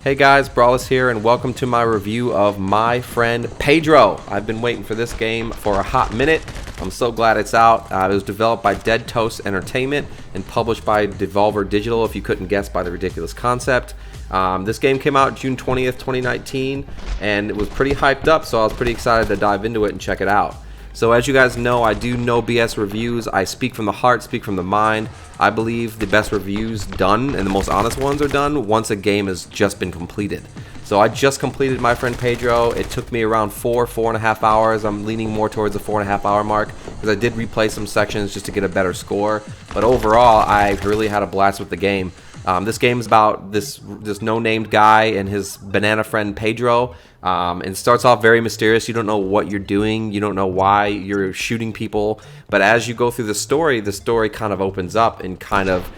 Hey guys, Brawless here, and welcome to my review of My Friend Pedro. I've been waiting for this game for a hot minute. I'm so glad it's out. It was developed by Dead Toast Entertainment and published by Devolver Digital, if you couldn't guess by the ridiculous concept. This game came out June 20th, 2019, and it was pretty hyped up, so I was pretty excited to dive into it and check it out. So as you guys know, I do no BS reviews. I speak from the heart, speak from the mind. I believe the best reviews done and the most honest ones are done once a game has just been completed. So I just completed My Friend Pedro. It took me around 4.5 hours. I'm leaning more towards the 4.5 hour mark because I did replay some sections just to get a better score. But overall, I really had a blast with the game. This game is about this no-named guy and his banana friend Pedro. And it starts off very mysterious. You don't know what you're doing. You don't know why you're shooting people. But as you go through the story kind of opens up and kind of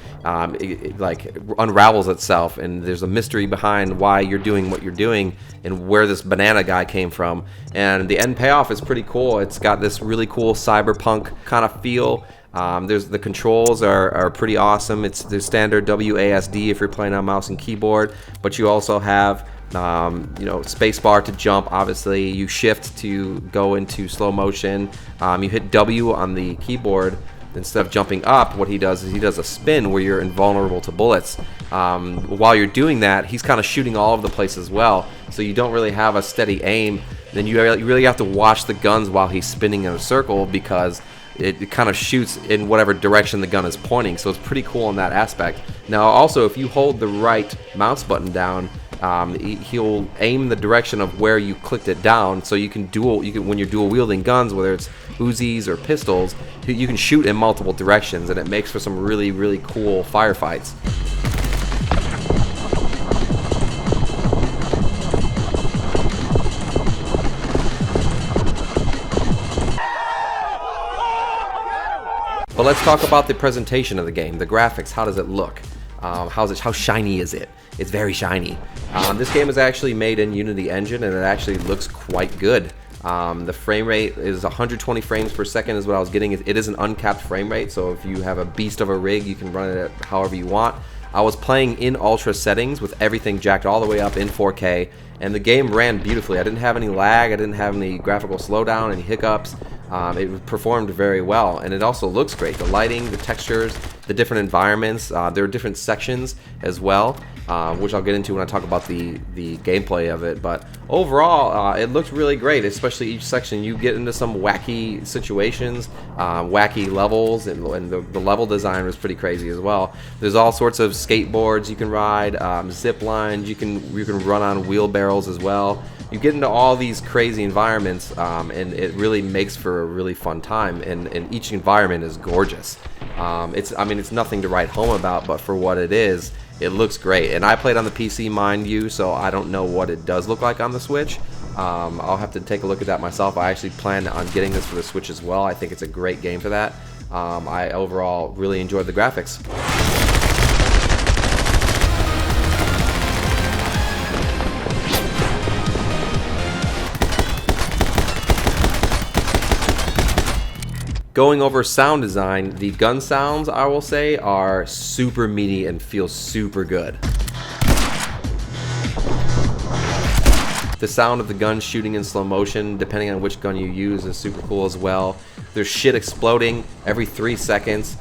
like unravels itself. And there's a mystery behind why you're doing what you're doing and where this banana guy came from. And the end payoff is pretty cool. It's got this really cool cyberpunk kind of feel. The controls are pretty awesome. It's the standard WASD if you're playing on mouse and keyboard, but you also have spacebar to jump. Obviously, you shift to go into slow motion. You hit W on the keyboard instead of jumping up. What he does is he does a spin where you're invulnerable to bullets. While you're doing that, he's kind of shooting all over the place as well, so you don't really have a steady aim. Then you really have to watch the guns while he's spinning in a circle because it kind of shoots in whatever direction the gun is pointing, so it's pretty cool in that aspect. Now also, if you hold the right mouse button down, he'll aim the direction of where you clicked it down, so you can when you're dual wielding guns, whether it's Uzis or pistols, you can shoot in multiple directions, and it makes for some really cool firefights. But let's talk about the presentation of the game, the graphics. How does it look? How shiny is it? It's very shiny. This game is actually made in Unity Engine, and it actually looks quite good. The frame rate is 120 frames per second is what I was getting. It is an uncapped frame rate, so if you have a beast of a rig, you can run it at however you want. I was playing in ultra settings with everything jacked all the way up in 4K, and the game ran beautifully. I didn't have any lag, I didn't have any graphical slowdown, any hiccups. It performed very well, and it also looks great. The lighting, the textures, the different environments, there are different sections as well, which I'll get into when I talk about the gameplay of it. But overall, it looks really great, especially each section. You get into some wacky situations, wacky levels, and the level design was pretty crazy as well. There's all sorts of skateboards you can ride, zip lines, you can run on wheelbarrows as well. You get into all these crazy environments, and it really makes for a really fun time, and each environment is gorgeous. It's nothing to write home about, but for what it is, it looks great. And I played on the PC, mind you, so I don't know what it does look like on the Switch. I'll have to take a look at that myself. I actually plan on getting this for the Switch as well. I think it's a great game for that. I overall really enjoyed the graphics. Going over sound design, the gun sounds, I will say, are super meaty and feel super good. The sound of the gun shooting in slow motion, depending on which gun you use, is super cool as well. There's shit exploding every 3 seconds.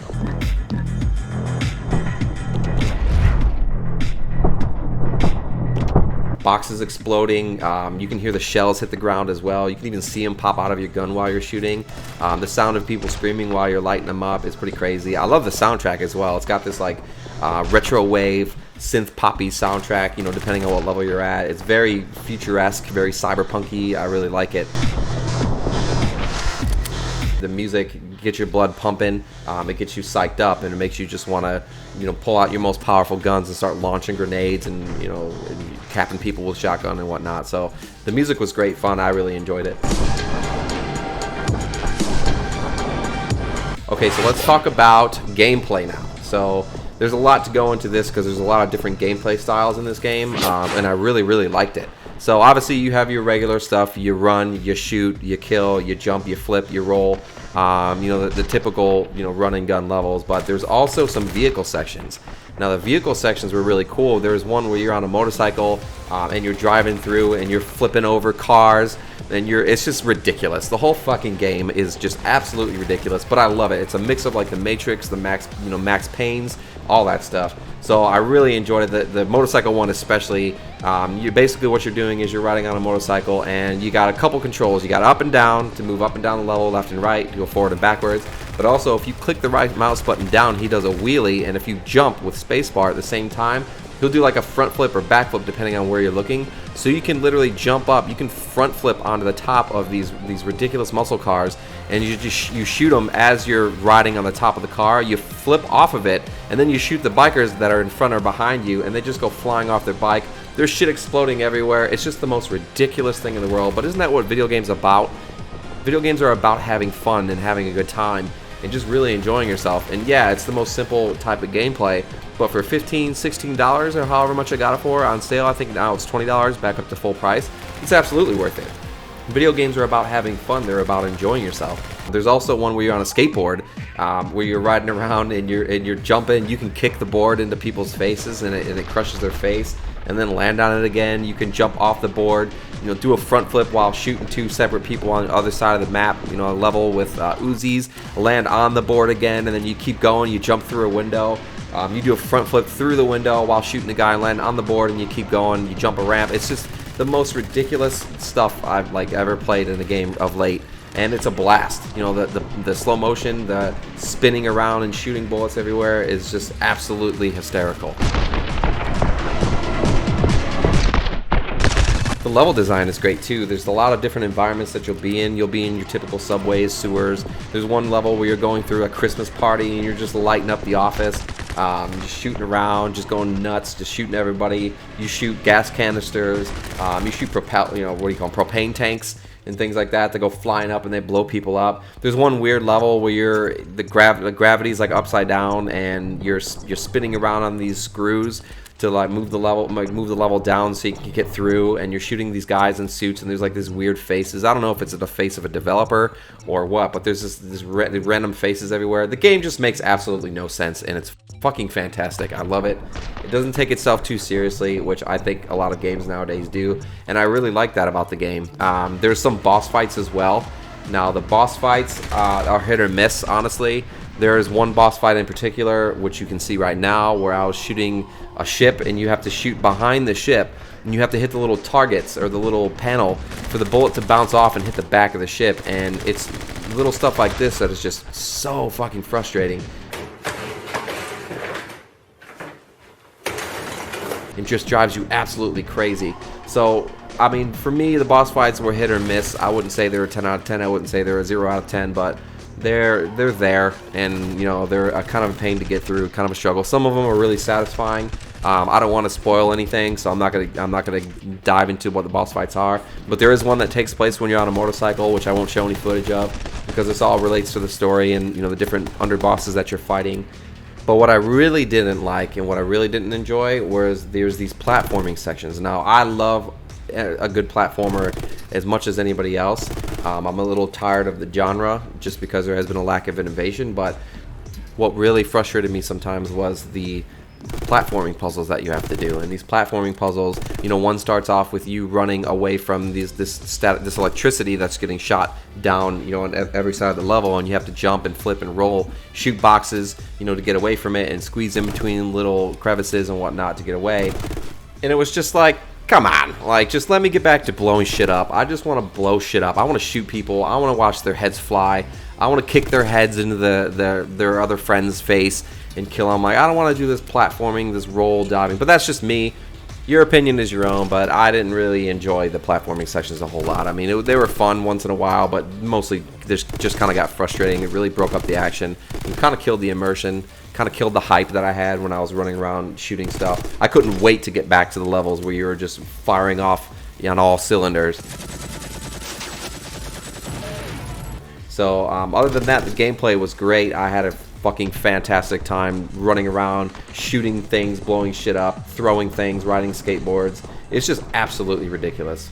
Boxes exploding, you can hear the shells hit the ground as well. You can even see them pop out of your gun while you're shooting. The sound of people screaming while you're lighting them up is pretty crazy. I love the soundtrack as well. It's got this like retro wave synth poppy soundtrack, depending on what level you're at. It's very futuresque, very cyberpunky. I really like it. The music gets your blood pumping, it gets you psyched up, and it makes you just want to, pull out your most powerful guns and start launching grenades and, and capping people with shotgun and whatnot. So the music was great fun. I really enjoyed it. Okay, so let's talk about gameplay now. So there's a lot to go into this because there's a lot of different gameplay styles in this game, and I really liked it. So obviously you have your regular stuff. You run, you shoot, you kill, you jump, you flip, you roll. You know, the typical, you know, run and gun levels. But there's also some vehicle sections. Now the vehicle sections were really cool. There's one where you're on a motorcycle and you're driving through and you're flipping over cars. And it's just ridiculous. The whole fucking game is just absolutely ridiculous, but I love it. It's a mix of like the Matrix, the Max Payne's, all that stuff. So I really enjoyed it. The motorcycle one especially. You basically what you're doing is you're riding on a motorcycle and you got a couple controls. You got up and down to move up and down the level, left and right, to go forward and backwards. But also if you click the right mouse button down, he does a wheelie, and if you jump with spacebar at the same time, he'll do like a front flip or back flip depending on where you're looking. So you can literally jump up, you can front flip onto the top of these ridiculous muscle cars, and you shoot them as you're riding on the top of the car. You flip off of it, and then you shoot the bikers that are in front or behind you, and they just go flying off their bike. There's shit exploding everywhere. It's just the most ridiculous thing in the world. But isn't that what video games are about? Video games are about having fun and having a good time and just really enjoying yourself. And yeah, it's the most simple type of gameplay, but for $15, $16 or however much I got it for on sale, I think now it's $20 back up to full price, it's absolutely worth it. Video games are about having fun. They're about enjoying yourself. There's also one where you're on a skateboard, where you're riding around and you're jumping. You can kick the board into people's faces and it crushes their face, and then land on it again. You can jump off the board, you know, do a front flip while shooting two separate people on the other side of the map, you know, a level with Uzis, land on the board again, and then you keep going. You jump through a window. You do a front flip through the window while shooting the guy, land on the board, and you keep going. You jump a ramp. It's just the most ridiculous stuff I've ever played in a game of late, and it's a blast. You know, the slow motion, the spinning around and shooting bullets everywhere is just absolutely hysterical. The level design is great too. There's a lot of different environments that you'll be in. You'll be in your typical subways, sewers. There's one level where you're going through a Christmas party and you're just lighting up the office, just shooting around, just going nuts, just shooting everybody. You shoot gas canisters. You shoot propane tanks and things like that go flying up and they blow people up. There's one weird level where the gravity's like upside down and you're spinning around on these screws to like move the level down so you can get through, and you're shooting these guys in suits, and there's like these weird faces. I don't know if it's the face of a developer or what, but there's this random faces everywhere. The game just makes absolutely no sense, and it's fucking fantastic. I love it. It doesn't take itself too seriously, which I think a lot of games nowadays do, and I really like that about the game. There's some boss fights as well. Now the boss fights are hit or miss, honestly. There is one boss fight in particular, which you can see right now, where I was shooting a ship and you have to shoot behind the ship, and you have to hit the little targets or the little panel for the bullet to bounce off and hit the back of the ship. And it's little stuff like this that is just so fucking frustrating. It just drives you absolutely crazy. So, I mean, for me, the boss fights were hit or miss. I wouldn't say they were 10 out of 10. I wouldn't say they were 0 out of 10, but they're there, and you know, they're a kind of a pain to get through, kind of a struggle. Some of them are really satisfying. I don't want to spoil anything, so I'm not gonna dive into what the boss fights are. But there is one that takes place when you're on a motorcycle, which I won't show any footage of because this all relates to the story and, you know, the different underbosses that you're fighting. But what I really didn't like and what I really didn't enjoy was there's these platforming sections. Now, I love a good platformer as much as anybody else. I'm a little tired of the genre just because there has been a lack of innovation, but what really frustrated me sometimes was the platforming puzzles that you have to do. And these platforming puzzles, you know, one starts off with you running away from this electricity that's getting shot down, you know, on every side of the level, and you have to jump and flip and roll, shoot boxes, you know, to get away from it, and squeeze in between little crevices and whatnot to get away. And it was just like, come on, like, just let me get back to blowing shit up. I just want to blow shit up. I want to shoot people. I want to watch their heads fly. I want to kick their heads into their other friend's face and kill them. Like, I don't want to do this platforming, this roll diving. But that's just me. Your opinion is your own, but I didn't really enjoy the platforming sections a whole lot. I mean, they were fun once in a while, but mostly just kind of got frustrating. It really broke up the action and kind of killed the immersion, kind of killed the hype that I had when I was running around shooting stuff. I couldn't wait to get back to the levels where you were just firing off on all cylinders. So other than that, the gameplay was great. I had a fucking fantastic time running around, shooting things, blowing shit up, throwing things, riding skateboards. It's just absolutely ridiculous.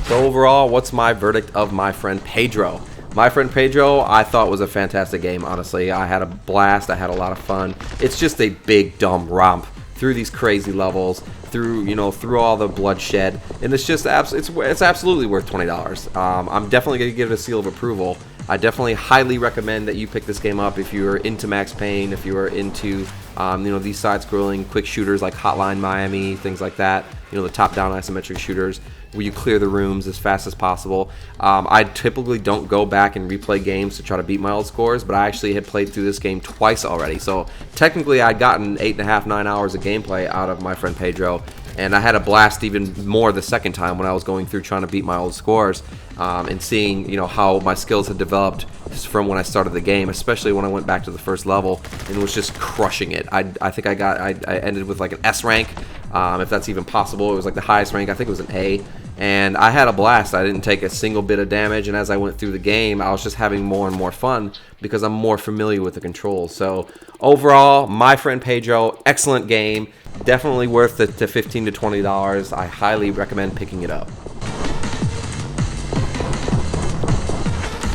So overall, what's my verdict of My Friend Pedro? My Friend Pedro, I thought was a fantastic game, honestly. I had a blast. I had a lot of fun. It's just a big, dumb romp through these crazy levels, through all the bloodshed, and it's just it's absolutely worth $20. I'm definitely going to give it a seal of approval. I definitely highly recommend that you pick this game up if you are into Max Payne, if you are into these side-scrolling quick shooters like Hotline Miami, things like that. The top-down isometric shooters where you clear the rooms as fast as possible. I typically don't go back and replay games to try to beat my old scores, but I actually had played through this game twice already. So technically I'd gotten 8.5, 9 hours of gameplay out of My Friend Pedro, and I had a blast even more the second time when I was going through trying to beat my old scores, and seeing how my skills had developed from when I started the game, especially when I went back to the first level and was just crushing it. I think I ended with like an S rank, if that's even possible. It was like the highest rank. I think it was an A, and I had a blast. I didn't take a single bit of damage, and as I went through the game, I was just having more and more fun because I'm more familiar with the controls. So overall, My Friend Pedro, excellent game. Definitely worth the $15 to $20. I highly recommend picking it up.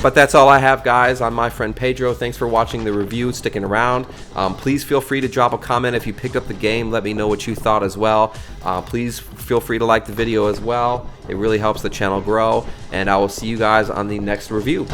But that's all I have, guys, on My Friend Pedro. Thanks for watching the review, sticking around. Please feel free to drop a comment if you picked up the game. Let me know what you thought as well. Please feel free to like the video as well. It really helps the channel grow. And I will see you guys on the next review.